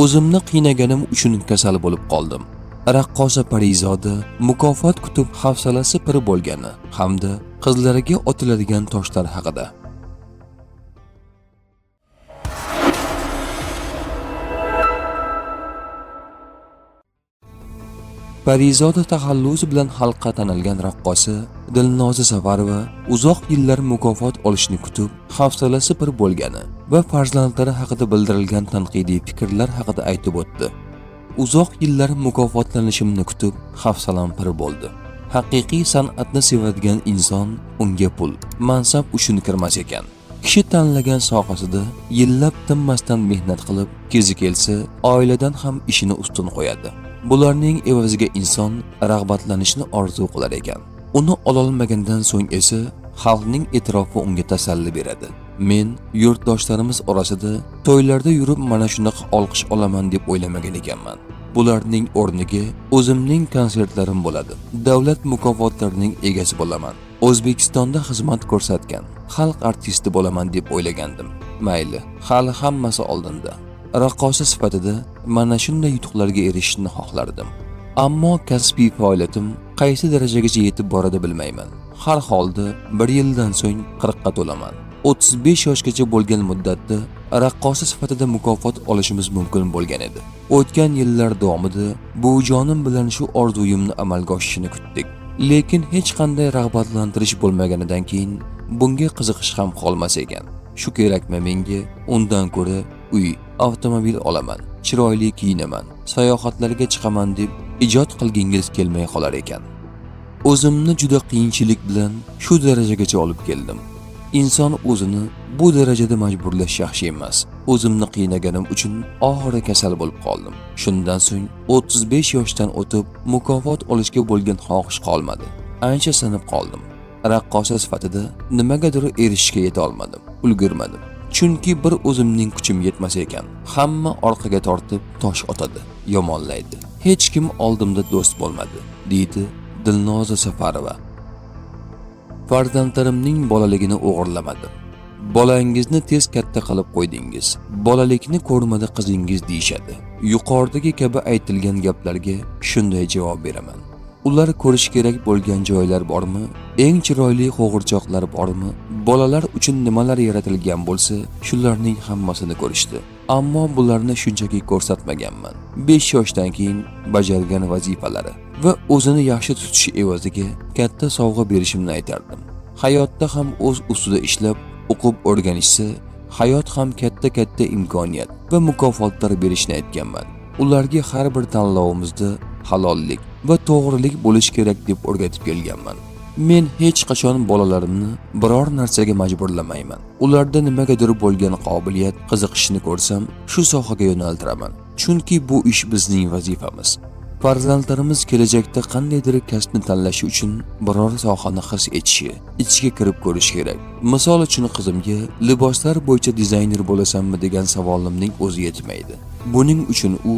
O'zimni qiynaganim uchun kasal bo'lib qoldim. Raqqosa Parizoda mukofot kutib hafsalasi pir bo'lgani hamda qizlariga otiladigan toshlar haqida. Parizoda taxallusi bilan xalqqa tanilgan raqqosa Dilnoza Safarova uzoq yillar mukofot olishni kutib, hafsalasi pir bo'lgani va farzandlari haqida bildirilgan tanqidiy fikrlar haqida aytib o'tdi. Uzoq yillar mukofotlanishimni kutib, hafsalam pir bo'ldi. Haqiqiy san'atni sevadigan inson unga pul, mansab uchun kirmas ekan. Kishi tanlagan sohasida yillab tinmasdan mehnat qilib, kezi kelsa, oiladan ham ishini ustun qo'yadi. Bularning evaziga inson rag'batlanishni orzu qilar ekan. Uni ololmagandan so'ng esa xalqning e'tirofi unga tasalli beradi. Men yurtdoshlarimiz orasida to'ylarda yurib mana shunaqa olqish olaman deb o'ylamagan ekanman. Bularning o'rniga o'zimning konsertlarim bo'ladi. Davlat mukofotlarining egasi bo'laman. O'zbekistonda xizmat ko'rsatgan xalq artisti bo'laman deb o'ylagandim. Mayli, hali hammasi oldinda. Raqqosa sifatida mana shunday yutuqlarga erishishni xohlardim. Ammo kasbiy faoliyatim qaysi darajagacha yetib boradi bilmayman. Har holda 1 yildan so'ng 40 ga to'laman. 35 yoshgacha bo'lgan muddatda raqqosa sifatida mukofot olishimiz mumkin bo'lgan edi. O'tgan yillar davomida buvijonim bilan shu orzuyimni amalga oshishini kutdik. Lekin hech qanday rag'batlantirish bo'lmaganidan keyin bunga qiziqish ham qolmas ekan. Shu kerakmi menga? Undan ko'ra uy, avtomobil olaman, chiroyli kiyinaman, sayohatlarga chiqaman deb ijod qilgingiz kelmay qolar ekan. O'zimni juda qiyinchilik bilan shu darajagacha olib keldim. Inson o'zini bu darajada majburlash yaxshi emas. O'zimni qiynaganim uchun oxiri kasal bo'lib qoldim. Shundan so'ng 35 yoshdan o'tib mukofot olishga bo'lgan xohish qolmadi. Ancha sinib qoldim. Raqqosa sifatida nimagadir erishishga yeta olmadim, ulgurmadim. Chunki bir o'zimning kuchim yetmas ekan. Hamma orqaga tortib tosh otadi, yomonlaydi. Hech kim oldimda do'st bo'lmadi, deydi Dilnoza Safarova. Farzandlarimning bolaligini o'g'irlamadim. Bolangizni tez katta qilib qo'ydingiz. Bolalikni ko'rmadi qizingiz deyshadi. Yuqoridagi kabi aytilgan gaplarga shunday javob beraman. Ular ko'rish kerak bo'lgan joylar bormi? Eng chiroyli qo'g'irchoqlar bormi? Bolalar uchun nimalar yaratilgan bo'lsa, shularning hammasini ko'rishdi. Ammo bularni shunchaki ko'rsatmaganman. 5 yoshdan keyin bajargan vazifalari va o'zini yaxshi tutish evaziga katta sovg'a berishimni aytardim. Hayotda ham o'z ustida ishlab, o'qib o'rganishsa, hayot ham katta imkoniyat va mukofotlar berishni aytganman. Ularga har bir tanlovimizda halollik va to'g'rilik bo'lish kerak deb o'rgatib kelganman. Men hech qachon bolalarimni biror narsaga majburlamayman. Ularda nimagadir bo'lgan qobiliyat, qiziqishni ko'rsam, shu sohaga yo'naltiraman. Chunki bu ish bizning vazifamiz. Farzandlarimiz kelajakda qandaydir kasbni tanlashi uchun biror sohani his etishi, ichiga kirib ko'rish kerak. Misol uchun qizimga liboslar bo'yicha dizayner bo'lasanmi degan savolimning o'zi yetmaydi. Buning uchun u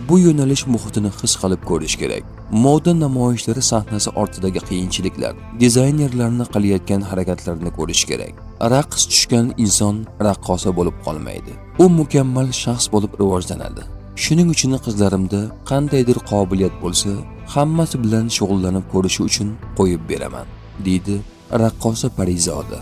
bu yo'nalish muhitini his qilib ko'rish kerak. Moda namoyishlari sahnasi ortidagi qiyinchiliklar, dizaynerlarning qilayotgan harakatlarini ko'rish kerak. Raqs tushgan inson raqqosa bo'lib qolmaydi. U mukammal shaxs bo'lib rivojlanadi. Shuning uchun qizlarimda qandaydir qobiliyat bo'lsa, hammasi bilan shug'ullanib ko'rishi uchun qo'yib beraman, deydi raqqosa Parizoda.